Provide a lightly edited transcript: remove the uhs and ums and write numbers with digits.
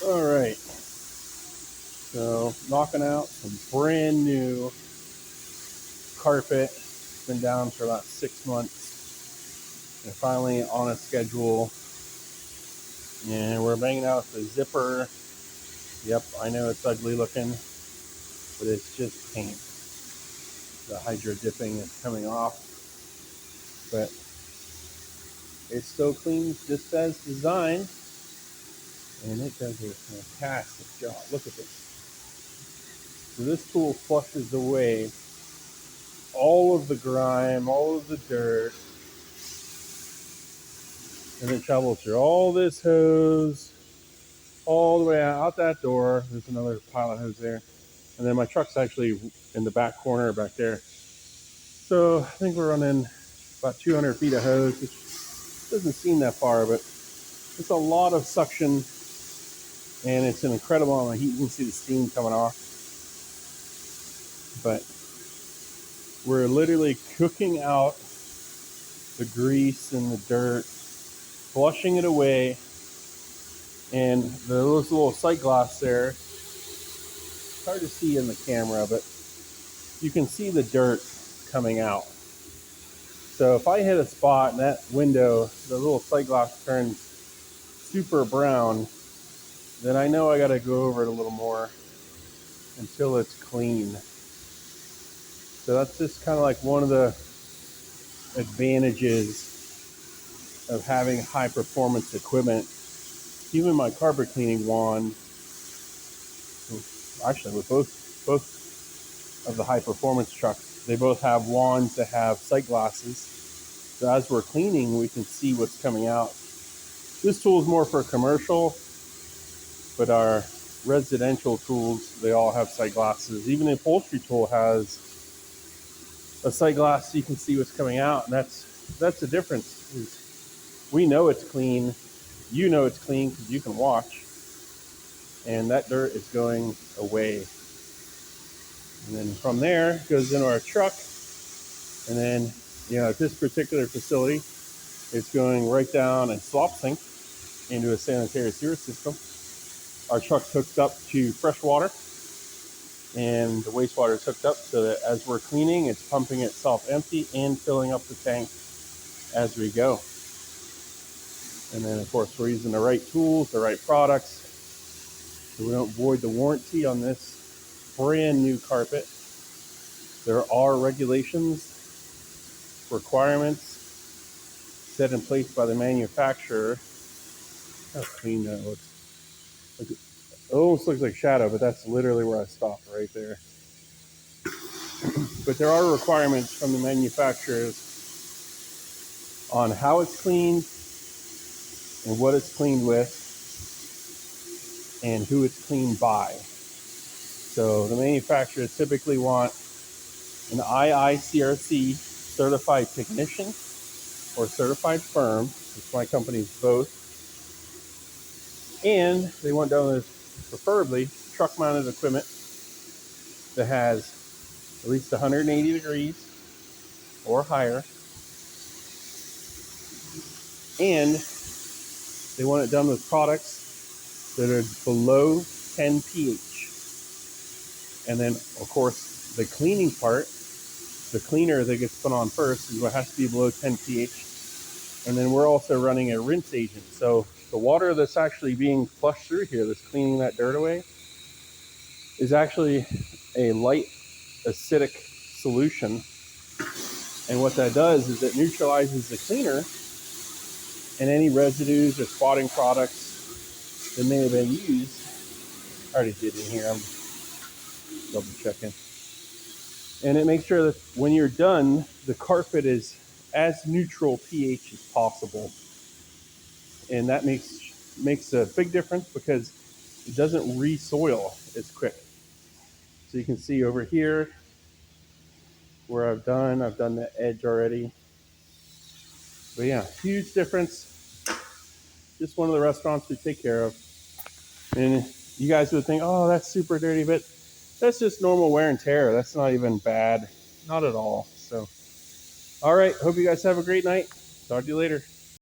All right, so knocking out some brand new carpet. It's been down for about 6 months. And finally on a schedule, and we're banging out the zipper. Yep, I know it's ugly looking, but it's just paint. The hydro dipping is coming off, but it still cleans just as designed, and it does a fantastic job. Look at this. So this tool flushes away all of the grime, all of the dirt, and it travels through all this hose, all the way out that door. There's another pile of hose there. And then my truck's actually in the back corner back there. So I think we're running about 200 feet of hose, which doesn't seem that far, but it's a lot of suction, and it's an incredible amount of heat. You can see the steam coming off. But we're literally cooking out the grease and the dirt, flushing it away, and those little sight glass there, it's hard to see in the camera, but you can see the dirt coming out. So if I hit a spot and that window, the little sight glass turns super brown, then I know I got to go over it a little more until it's clean. So that's just kind of like one of the advantages of having high performance equipment. Even my carpet cleaning wand, actually with both of the high performance trucks, they both have wands that have sight glasses. So as we're cleaning, we can see what's coming out. This tool is more for commercial, but our residential tools, they all have sight glasses. Even the upholstery tool has a sight glass so you can see what's coming out, and that's the difference. Is we know it's clean, you know it's clean because you can watch, and that dirt is going away. And then from there it goes into our truck, and then at this particular facility, it's going right down a slop sink into a sanitary sewer system. Our truck's hooked up to fresh water, and the wastewater is hooked up so that as we're cleaning, it's pumping itself empty and filling up the tank as we go. And then, of course, we're using the right tools, the right products, so we don't void the warranty on this brand new carpet. There are regulations, requirements set in place by the manufacturer. How clean that looks. It almost looks like shadow, but that's literally where I stopped, right there. But there are requirements from the manufacturers on how it's cleaned and what it's cleaned with and who it's cleaned by. So the manufacturers typically want an IICRC certified technician or certified firm, which my company's both, and they want done with preferably truck mounted equipment that has at least 180 degrees or higher, and they want it done with products that are below 10 pH. And then, of course, the cleaning part, the cleaner that gets put on first is what has to be below 10 pH. And then we're also running a rinse agent. So the water that's actually being flushed through here, that's cleaning that dirt away, is actually a light acidic solution. And what that does is it neutralizes the cleaner and any residues or spotting products that may have been used. I already did in here, I'm double checking. And it makes sure that when you're done, the carpet is as neutral pH as possible. And that makes a big difference because it doesn't re-soil as quick. So you can see over here where I've done the edge already. But yeah, huge difference. Just one of the restaurants we take care of. And you guys would think, oh, that's super dirty, but that's just normal wear and tear. That's not even bad. Not at all. So, all right. Hope you guys have a great night. Talk to you later.